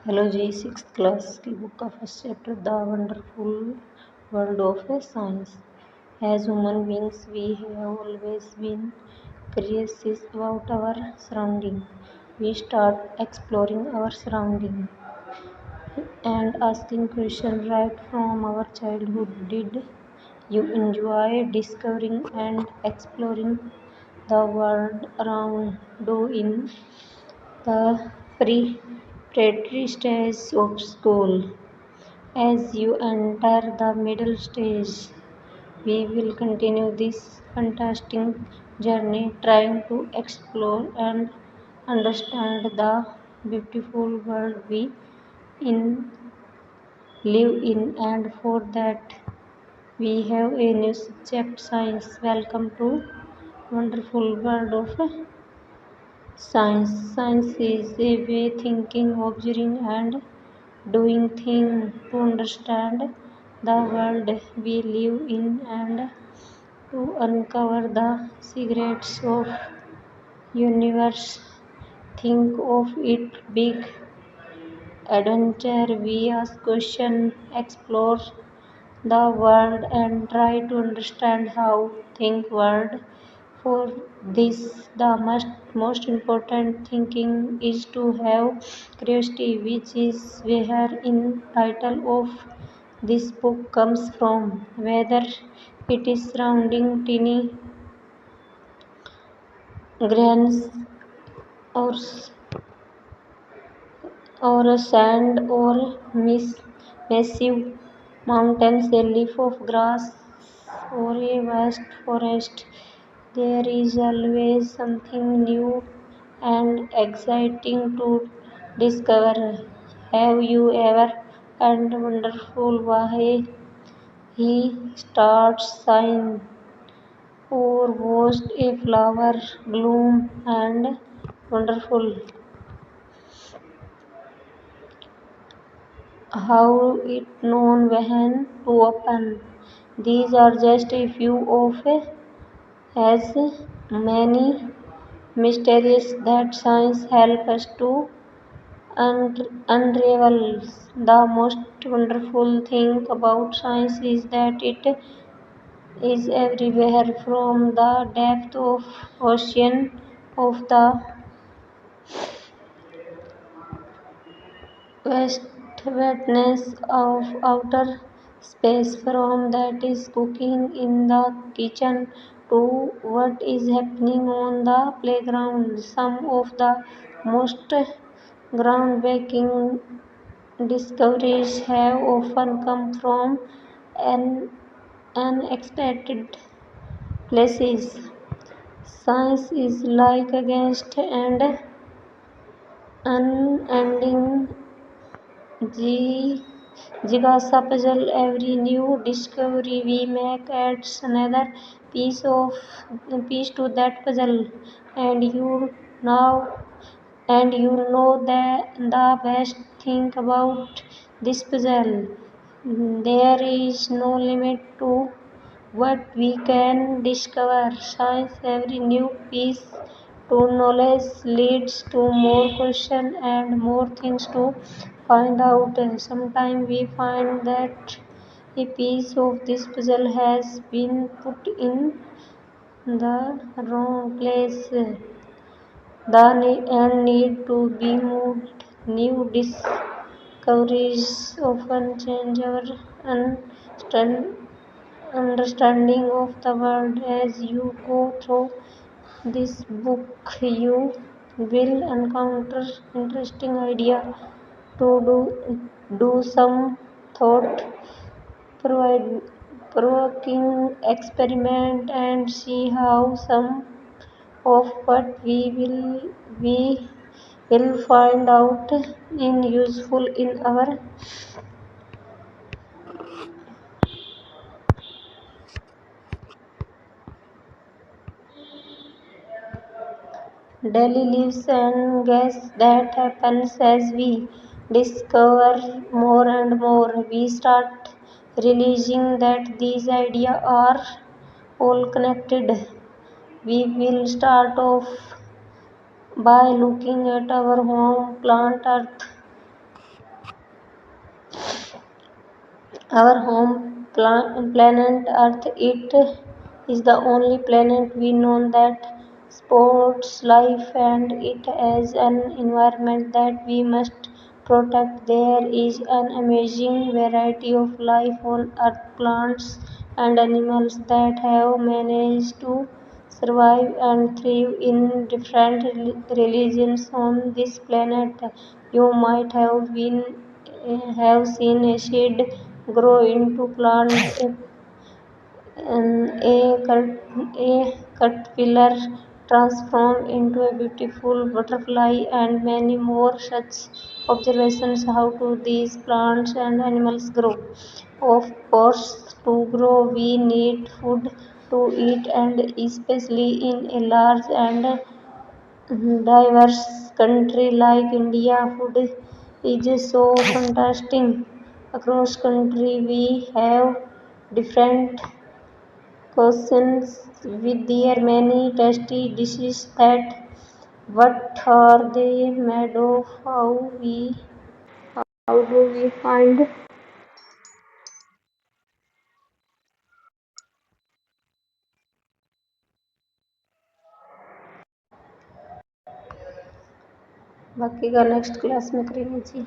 Hello ji, sixth class की book का first chapter the wonderful world of science. As human beings we have always been curious about our surrounding. We start exploring our surrounding and asking questions right from our childhood. Did you enjoy discovering and exploring the world around you in the preparatory stage of school? As you enter the middle stage, we will continue this fantastic journey trying to explore and understand the beautiful world we in live in, and for that we have a new subject, science. Welcome to wonderful world of science. Science is a way thinking, observing and doing things to understand the world we live in and to uncover the secrets of universe. Think of it big adventure. We ask questions, explore the world and try to understand how things work. For this, the most important thinking is to have curiosity, which is where in title of this book comes from. Whether it is surrounding tiny grains or sand or massive mountains, a leaf of grass or a vast forest, there is always something new and exciting to discover. Have you ever and wonderful why he starts shine or watched a flower bloom and wonderful how it known when to open? These are just a few of as many mysteries that science help us to unravel. The most wonderful thing about science is that it is everywhere, from the depth of ocean of the vastness of outer space, from that is cooking in the kitchen to what is happening on the playground. Some of the most groundbreaking discoveries have often come from an unexpected places. Science is like a guest and unending Jigsaw puzzle. Every new discovery we make adds another piece to that puzzle, and now you know the best thing about this puzzle. There is no limit to what we can discover. Science, every new piece to knowledge leads to more questions and more things to find out. Sometimes we find that a piece of this puzzle has been put in the wrong place and need to be moved. New discoveries often change our understanding of the world. As you go through this book, you will encounter interesting ideas to do some thought provoking experiment and see how some of what we will find out in useful in our daily lives. And guess that happens as we discover more and more. We start realizing that these ideas are all connected. We will start off by looking at our home plant Earth. Our home planet Earth, it is the only planet we know that supports life, and it has an environment that we must protect. There is an amazing variety of life on Earth, plants and animals that have managed to survive and thrive in different religions on this planet. You might have seen a seed grow into plant, a caterpillar transform into a beautiful butterfly, and many more such observations. How do these plants and animals grow? Of course, to grow we need food to eat, and especially in a large and diverse country like India, food is so fantastic. Across country we have different cuisines with their many tasty dishes. That what are they made of? How do we find? बाकी का next class में करेंगे जी।